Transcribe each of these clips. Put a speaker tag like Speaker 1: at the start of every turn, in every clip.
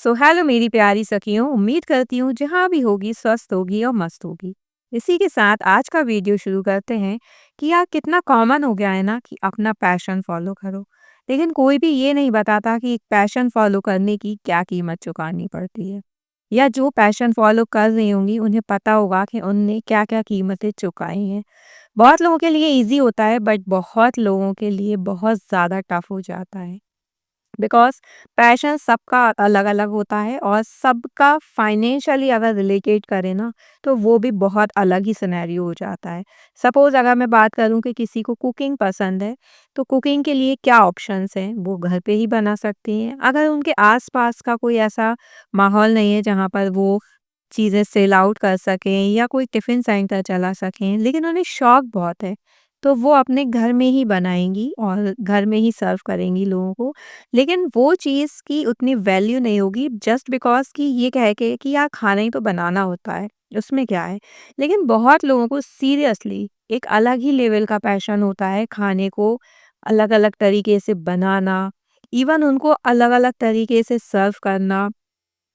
Speaker 1: So hello मेरी प्यारी सखियों, उम्मीद करती हूँ जहाँ भी होगी स्वस्थ होगी और मस्त होगी। इसी के साथ आज का वीडियो शुरू करते हैं कि यार कितना कॉमन हो गया है ना कि अपना पैशन फॉलो करो। लेकिन कोई भी ये नहीं बताता कि एक पैशन फॉलो करने की क्या कीमत चुकानी पड़ती है, या जो पैशन फॉलो कर रही होंगी उन्हें पता होगा कि उनने क्या क्या कीमतें चुकाई हैं। बहुत लोगों के लिए इजी होता है, बट बहुत लोगों के लिए बहुत ज़्यादा टफ हो जाता है। बिकॉज़ पैशन सबका अलग-अलग होता है और सबका फाइनेंशियली अगर रिलेटेड करें ना, तो वो भी बहुत अलग ही सिनेरियो हो जाता है। सपोज़ अगर मैं बात करूँ कि किसी को कुकिंग पसंद है, तो कुकिंग के लिए क्या ऑप्शंस हैं, वो घर पे ही बना सकती हैं। अगर उनके आस-पास का कोई ऐसा माहौल नहीं है, जहाँ पर वो चीज़ें सेल आउट कर सकें या कोई टिफ़िन सेंटर चला सकें, लेकिन उन्हें शौक बहुत है, तो वो अपने घर में ही बनाएँगी और घर में ही सर्व करेंगी लोगों को। लेकिन वो चीज़ की उतनी वैल्यू नहीं होगी जस्ट बिकॉज़ कि ये कह के कि यार खाना ही तो बनाना होता है, उसमें क्या है। लेकिन बहुत लोगों को सीरियसली एक अलग ही लेवल का पैशन होता है खाने को अलग-अलग तरीके से बनाना, इवन उनको अलग-अलग तरीके से सर्व करना।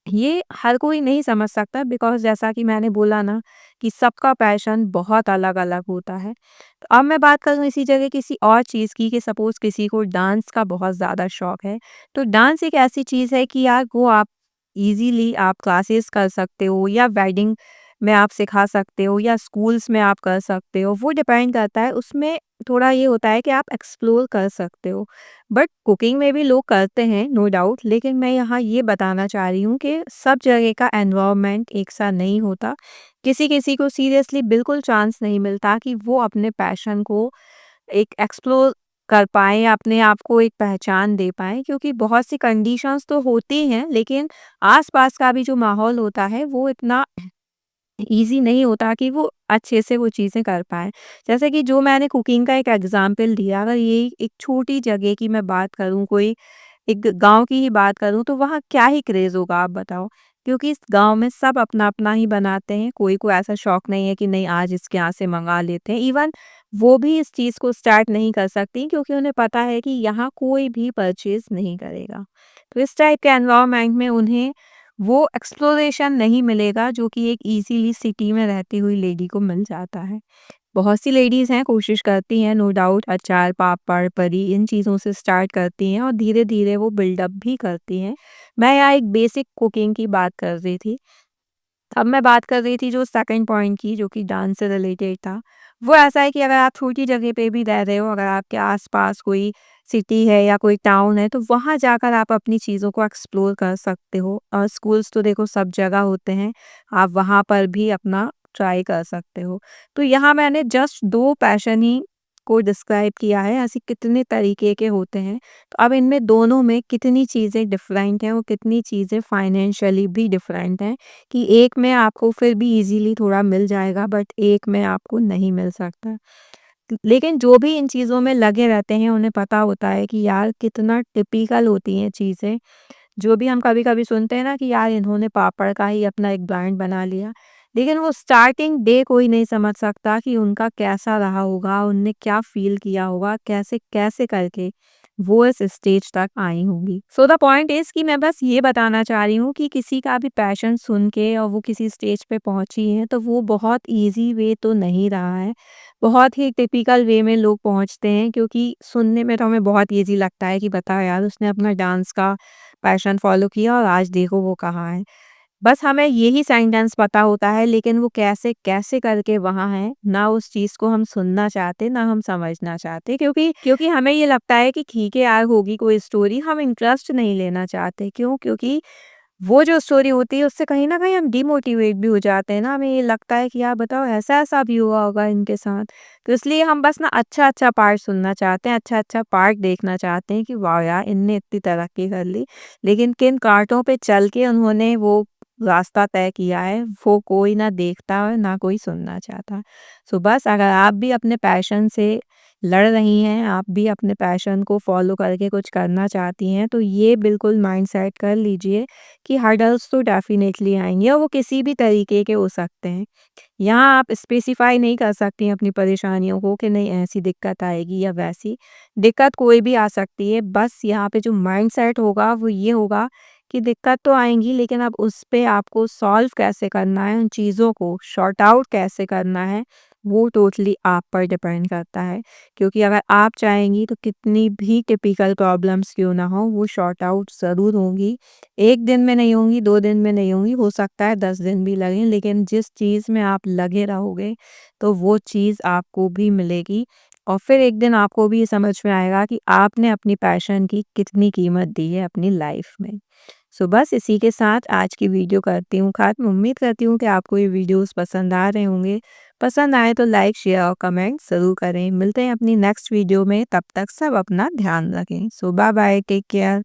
Speaker 1: ये हर कोई नहीं समझ सकता बिकॉज़ जैसा कि मैंने बोला ना कि सबका पैशन बहुत अलग-अलग होता है। तो अब मैं बात करूँ इसी जगह किसी और चीज़ की कि सपोज़ किसी को डांस का बहुत ज़्यादा शौक है। तो डांस एक ऐसी चीज़ है कि यार वो आप ईज़िली आप क्लासेस कर सकते हो या वेडिंग में आप सिखा सकते हो या स्कूल्स में आप कर सकते हो। वो डिपेंड करता है, उसमें थोड़ा ये होता है कि आप एक्सप्लोर कर सकते हो। बट कुकिंग में भी लोग करते हैं नो डाउट, लेकिन मैं यहाँ ये बताना चाह रही हूँ कि सब जगह का एनवायरनमेंट एक सा नहीं होता। किसी-किसी को सीरियसली बिल्कुल चांस नहीं मिलता कि वो अपने पैशन को एक एक्सप्लोर कर पाएँ या अपने आप को एक पहचान दे पाएँ, क्योंकि बहुत सी कंडीशंस तो होती हैं, लेकिन आस-पास का भी जो माहौल होता है वो इतना ईज़ी नहीं होता कि वो अच्छे से वो चीज़ें कर पाएँ। जैसे कि जो मैंने कुकिंग का एक एग्ज़ाम्पल दिया, अगर ये एक छोटी जगह की मैं बात करूँ, कोई एक गाँव की ही बात करूँ, तो वहाँ क्या ही क्रेज़ होगा आप बताओ? क्योंकि इस गाँव में सब अपना-अपना ही बनाते हैं, कोई को ऐसा शौक नहीं है कि नहीं आज इसके यहाँ से मँगा लेते हैं। इवन वो भी इस चीज़ को स्टार्ट नहीं कर सकती क्योंकि उन्हें पता है कि यहाँ कोई भी परचेज़ नहीं करेगा। तो इस टाइप के एनवायरनमेंट में उन्हें वो एक्सप्लोरेशन नहीं मिलेगा जो कि एक ईज़िली सिटी में रहती हुई लेडी को मिल जाता है। बहुत सी लेडीज़ हैं, कोशिश करती हैं नो डाउट, अचार, पापड़, परी इन चीज़ों से स्टार्ट करती हैं और धीरे-धीरे वो बिल्डअप भी करती हैं। मैं यहाँ एक बेसिक कुकिंग की बात कर रही थी। अब मैं बात कर रही थी जो सेकंड पॉइंट की, जो कि डांस से रिलेटेड था। वो ऐसा है कि अगर आप छोटी जगह पे भी रह रहे हो, अगर आपके आस-पास कोई सिटी है या कोई टाउन है, तो वहाँ जाकर आप अपनी चीज़ों को एक्सप्लोर कर सकते हो। और स्कूल्स तो देखो सब जगह होते हैं, आप वहाँ पर भी अपना ट्राई कर सकते हो। तो यहाँ मैंने जस्ट 2 पैशन ही को डिस्क्राइब किया है, ऐसे कितने तरीके के होते हैं। तो अब इनमें दोनों में कितनी चीज़ें डिफरेंट हैं और कितनी चीज़ें फाइनेंशियली भी डिफरेंट हैं, कि एक में आपको फिर भी इज़िली थोड़ा मिल जाएगा बट एक में आपको नहीं मिल सकता। लेकिन जो भी इन चीज़ों में लगे रहते हैं उन्हें पता होता है कि यार कितना टिपिकल होती हैं चीज़ें। जो भी हम कभी-कभी सुनते हैं ना कि यार इन्होंने पापड़ का ही अपना एक ब्रांड बना लिया। लेकिन वो स्टार्टिंग डे कोई नहीं समझ सकता कि उनका कैसा रहा होगा, उनने क्या फ़ील किया होगा, कैसे-कैसे करके वो इस स्टेज तक आई होंगी। सो द पॉइंट इज़ कि मैं बस ये बताना चाह रही हूँ कि किसी का भी पैशन सुन के और वो किसी स्टेज पे पहुँची है, तो वो बहुत ईज़ी वे तो नहीं रहा है। बहुत ही टिपिकल वे में लोग पहुँचते हैं, क्योंकि सुनने में तो हमें बहुत ईज़ी लगता है कि बताओ यार उसने अपना डांस का पैशन फ़ॉलो किया और आज देखो वो कहाँ है। बस हमें यही सेंटेंस पता होता है, लेकिन वो कैसे-कैसे करके वहाँ है, ना उस चीज़ को हम सुनना चाहते, ना हम समझना चाहते, क्योंकि हमें ये लगता है कि ठीक है यार होगी कोई स्टोरी, हम इंटरेस्ट नहीं लेना चाहते। क्यों? क्योंकि वो जो स्टोरी होती है उससे कहीं न कहीं हम डिमोटिवेट भी हो जाते हैं ना, हमें ये लगता है कि यार बताओ ऐसा-ऐसा भी हुआ होगा इनके साथ। तो इसलिए हम बस ना अच्छा-अच्छा पार्ट सुनना चाहते हैं, अच्छा-अच्छा पार्ट देखना चाहते हैं कि वाह यार इनने इतनी तरक्की कर ली। लेकिन किन काँटों पे चल के उन्होंने वो रास्ता तय किया है, वो कोई ना देखता और ना कोई सुनना चाहता। सो बस अगर आप भी अपने पैशन से लड़ रही हैं, आप भी अपने पैशन को फ़ॉलो करके कुछ करना चाहती हैं, तो ये बिल्कुल माइंडसेट कर लीजिए कि हर्डल्स तो डेफ़िनेटली आएँगे और वो किसी भी तरीके के हो सकते हैं। यहाँ आप स्पेसिफ़ाई नहीं कर सकती अपनी परेशानियों को कि नहीं ऐसी दिक्कत आएगी या वैसी। दिक्कत कोई भी आ सकती है, बस यहाँ पे जो माइंडसेट होगा वो ये होगा कि दिक्कत तो आएँगी लेकिन अब उस पे आपको सॉल्व कैसे करना है, उन चीज़ों को सॉर्ट आउट कैसे करना है, वो टोटली आप पर डिपेंड करता है। क्योंकि अगर आप चाहेंगी तो कितनी भी टिपिकल प्रॉब्लम्स क्यों ना हो, वो सॉर्ट आउट ज़रूर होंगी। 1 दिन में नहीं होंगी, 2 दिन में नहीं होंगी, हो सकता है 10 दिन भी लगें, लेकिन जिस चीज़ में आप लगे रहोगे, तो वो चीज़ आपको भी मिलेगी और फिर एक दिन आपको भी ये समझ में आएगा कि आपने अपनी पैशन की कितनी कीमत दी है अपनी लाइफ में। सो बस इसी के साथ आज की वीडियो करती हूँ ख़त्म। उम्मीद करती हूँ कि आपको ये वीडियोस पसंद आ रहे होंगे। पसंद आए तो लाइक, शेयर और कमेंट ज़रूर करें। मिलते हैं अपनी नेक्स्ट वीडियो में, तब तक सब अपना ध्यान रखें। सो बाय बाय, टेक केयर।